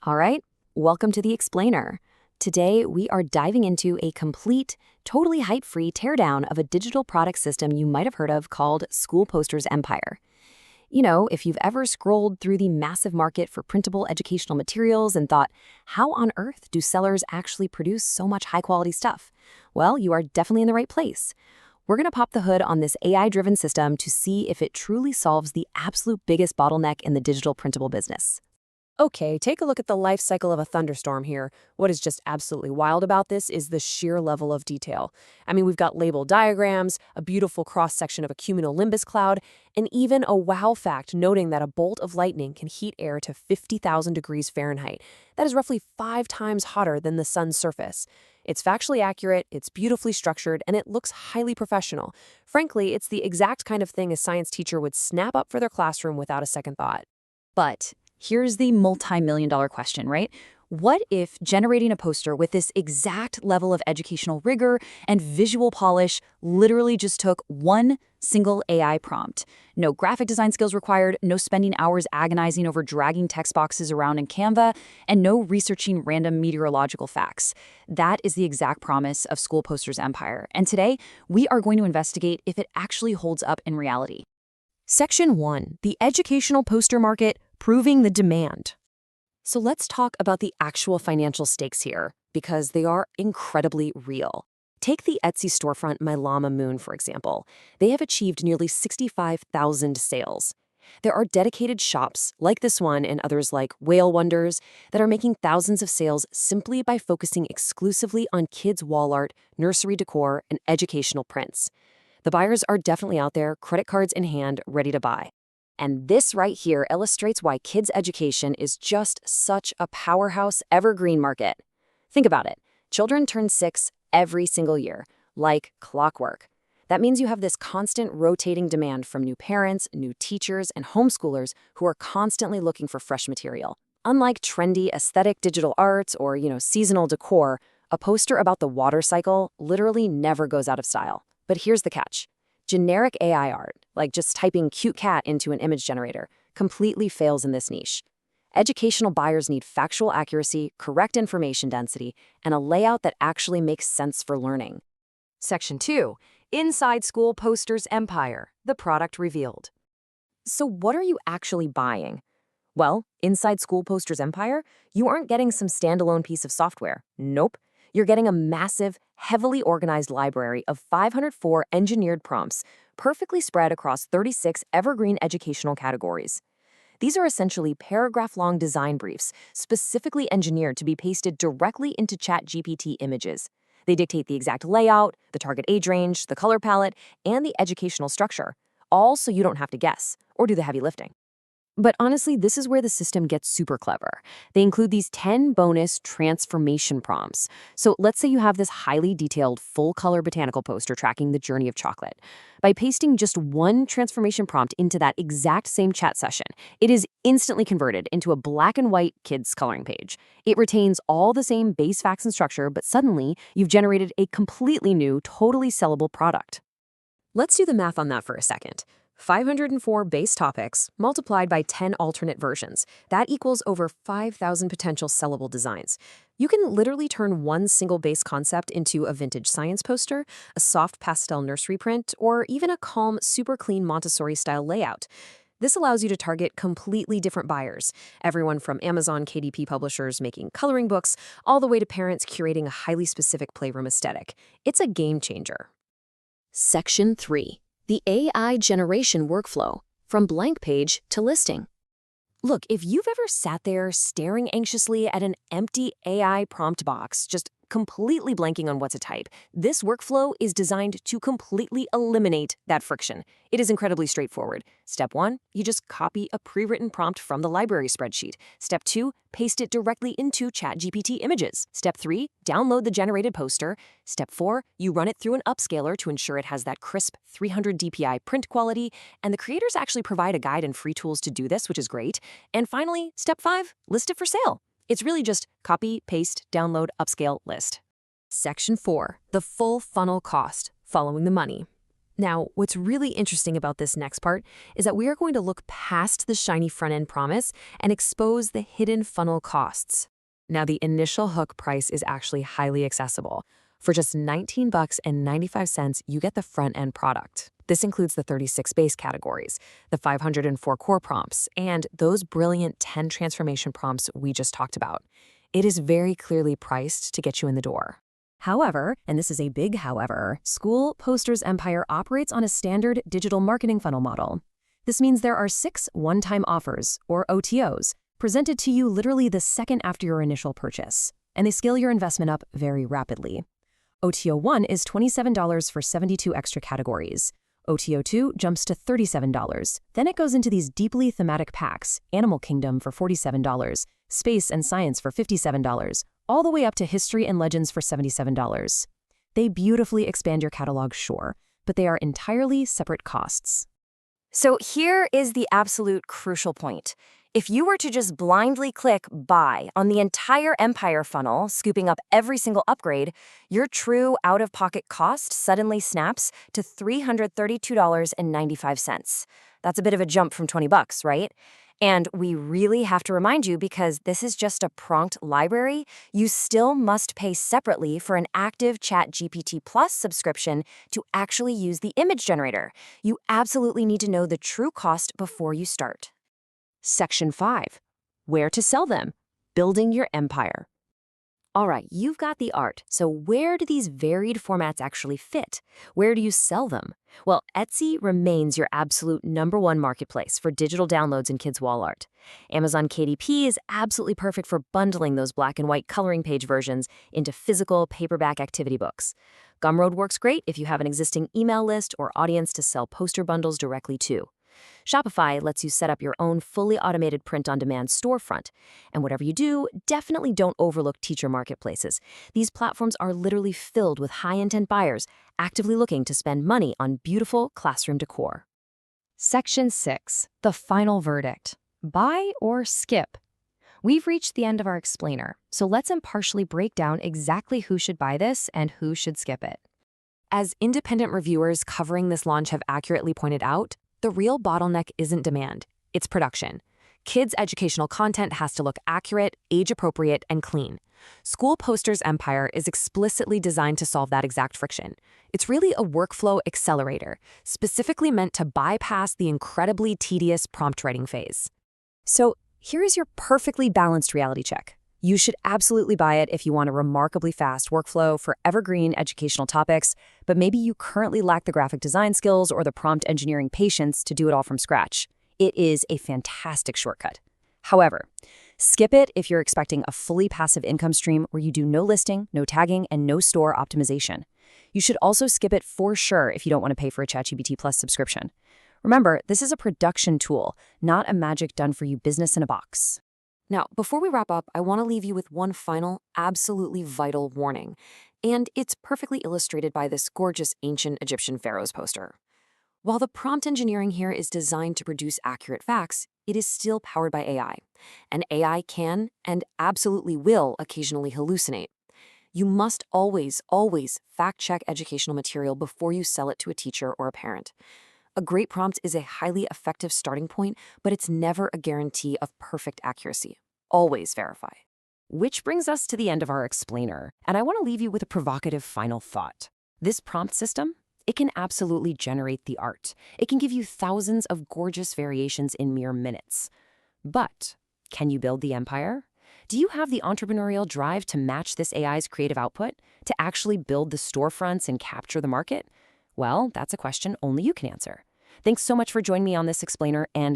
All right, welcome to the Explainer. Today, we are diving into a complete, totally hype-free teardown of a digital product system you might have heard of called School Posters Empire. You know, if you've ever scrolled through the massive market for printable educational materials and thought, how on earth do sellers actually produce so much high-quality stuff? Well, you are definitely in the right place. We're going to pop the hood on this AI-driven system to see if it truly solves the absolute biggest bottleneck in the digital printable business. Okay, take a look at the life cycle of a thunderstorm here. What is just absolutely wild about this is the sheer level of detail. I mean, we've got label diagrams, a beautiful cross-section of a cumulonimbus cloud, and even a wow fact noting that a bolt of lightning can heat air to 50,000 degrees Fahrenheit. That is roughly 5 times hotter than the sun's surface. It's factually accurate, it's beautifully structured, and it looks highly professional. Frankly, it's the exact kind of thing a science teacher would snap up for their classroom without a second thought. But here's the multi-million-dollar question, right? What if generating a poster with this exact level of educational rigor and visual polish literally just took one single AI prompt? No graphic design skills required, no spending hours agonizing over dragging text boxes around in Canva, and no researching random meteorological facts. That is the exact promise of School Posters Empire. And today, we are going to investigate if it actually holds up in reality. Section 1. The educational poster market, proving the demand. So let's talk about the actual financial stakes here, because they are incredibly real. Take the Etsy storefront My Llama Moon, for example. They have achieved nearly 65,000 sales. There are dedicated shops, like this one and others like Whale Wonders, that are making thousands of sales simply by focusing exclusively on kids' wall art, nursery decor, and educational prints. The buyers are definitely out there, credit cards in hand, ready to buy. And this right here illustrates why kids' education is just such a powerhouse evergreen market. Think about it. Children turn 6 every single year, like clockwork. That means you have this constant rotating demand from new parents, new teachers, and homeschoolers who are constantly looking for fresh material. Unlike trendy aesthetic digital arts or, seasonal decor, a poster about the water cycle literally never goes out of style. But here's the catch. Generic AI art, like just typing cute cat into an image generator, completely fails in this niche. Educational buyers need factual accuracy, correct information density, and a layout that actually makes sense for learning. Section 2. Inside School Posters Empire, the product revealed. So what are you actually buying? Well, inside School Posters Empire, you aren't getting some standalone piece of software. Nope. You're getting a massive, heavily organized library of 504 engineered prompts, perfectly spread across 36 evergreen educational categories. These are essentially paragraph-long design briefs, specifically engineered to be pasted directly into ChatGPT images. They dictate the exact layout, the target age range, the color palette, and the educational structure, all so you don't have to guess or do the heavy lifting. But honestly, this is where the system gets super clever. They include these 10 bonus transformation prompts. So let's say you have this highly detailed full-color botanical poster tracking the journey of chocolate. By pasting just one transformation prompt into that exact same chat session, it is instantly converted into a black and white kids coloring page. It retains all the same base facts and structure, but suddenly you've generated a completely new, totally sellable product. Let's do the math on that for a second. 504 base topics multiplied by 10 alternate versions. That equals over 5,000 potential sellable designs. You can literally turn one single base concept into a vintage science poster, a soft pastel nursery print, or even a calm, super clean Montessori-style layout. This allows you to target completely different buyers, everyone from Amazon KDP publishers making coloring books, all the way to parents curating a highly specific playroom aesthetic. It's a game changer. Section 3. The AI generation workflow, from blank page to listing. Look, if you've ever sat there staring anxiously at an empty AI prompt box, just completely blanking on what to type, this workflow is designed to completely eliminate that friction. It is incredibly straightforward. Step 1, you just copy a pre-written prompt from the library spreadsheet. Step 2, paste it directly into ChatGPT images. Step 3, download the generated poster. Step 4, you run it through an upscaler to ensure it has that crisp 300 DPI print quality, and the creators actually provide a guide and free tools to do this, which is great. And finally, step 5, list it for sale. It's really just copy, paste, download, upscale, list. Section 4, the full funnel cost, following the money. Now, what's really interesting about this next part is that we are going to look past the shiny front-end promise and expose the hidden funnel costs. Now, the initial hook price is actually highly accessible. For just $19.95, you get the front-end product. This includes the 36 base categories, the 504 core prompts, and those brilliant 10 transformation prompts we just talked about. It is very clearly priced to get you in the door. However, and this is a big however, School Posters Empire operates on a standard digital marketing funnel model. This means there are 6 one-time offers, or OTOs, presented to you literally the second after your initial purchase, and they scale your investment up very rapidly. OTO 1 is $27 for 72 extra categories. OTO 2 jumps to $37. Then it goes into these deeply thematic packs, Animal Kingdom for $47, Space and Science for $57, all the way up to History and Legends for $77. They beautifully expand your catalog, sure, but they are entirely separate costs. So here is the absolute crucial point. If you were to just blindly click Buy on the entire Empire funnel, scooping up every single upgrade, your true out-of-pocket cost suddenly snaps to $332.95. That's a bit of a jump from $20, right? And we really have to remind you, because this is just a prompt library, you still must pay separately for an active ChatGPT Plus subscription to actually use the image generator. You absolutely need to know the true cost before you start. Section 5. Where to sell them. Building your empire. All right, you've got the art, so where do these varied formats actually fit? Where do you sell them? Well, Etsy remains your absolute #1 marketplace for digital downloads and kids' wall art. Amazon KDP is absolutely perfect for bundling those black and white coloring page versions into physical paperback activity books. Gumroad works great if you have an existing email list or audience to sell poster bundles directly to. Shopify lets you set up your own fully automated print-on-demand storefront. And whatever you do, definitely don't overlook teacher marketplaces. These platforms are literally filled with high-intent buyers actively looking to spend money on beautiful classroom decor. Section 6. The final verdict. Buy or skip? We've reached the end of our explainer, so let's impartially break down exactly who should buy this and who should skip it. As independent reviewers covering this launch have accurately pointed out, the real bottleneck isn't demand, it's production. Kids' educational content has to look accurate, age-appropriate, and clean. School Posters Empire is explicitly designed to solve that exact friction. It's really a workflow accelerator, specifically meant to bypass the incredibly tedious prompt writing phase. So here is your perfectly balanced reality check. You should absolutely buy it if you want a remarkably fast workflow for evergreen educational topics, but maybe you currently lack the graphic design skills or the prompt engineering patience to do it all from scratch. It is a fantastic shortcut. However, skip it if you're expecting a fully passive income stream where you do no listing, no tagging, and no store optimization. You should also skip it for sure if you don't want to pay for a ChatGPT Plus subscription. Remember, this is a production tool, not a magic done-for-you business in a box. Now, before we wrap up, I want to leave you with one final, absolutely vital warning. And it's perfectly illustrated by this gorgeous ancient Egyptian pharaoh's poster. While the prompt engineering here is designed to produce accurate facts, it is still powered by AI. And AI can and absolutely will occasionally hallucinate. You must always fact-check educational material before you sell it to a teacher or a parent. A great prompt is a highly effective starting point, but it's never a guarantee of perfect accuracy. Always verify. Which brings us to the end of our explainer, and I want to leave you with a provocative final thought. This prompt system, it can absolutely generate the art. It can give you thousands of gorgeous variations in mere minutes. But can you build the empire? Do you have the entrepreneurial drive to match this AI's creative output, to actually build the storefronts and capture the market? Well, that's a question only you can answer. Thanks so much for joining me on this explainer, and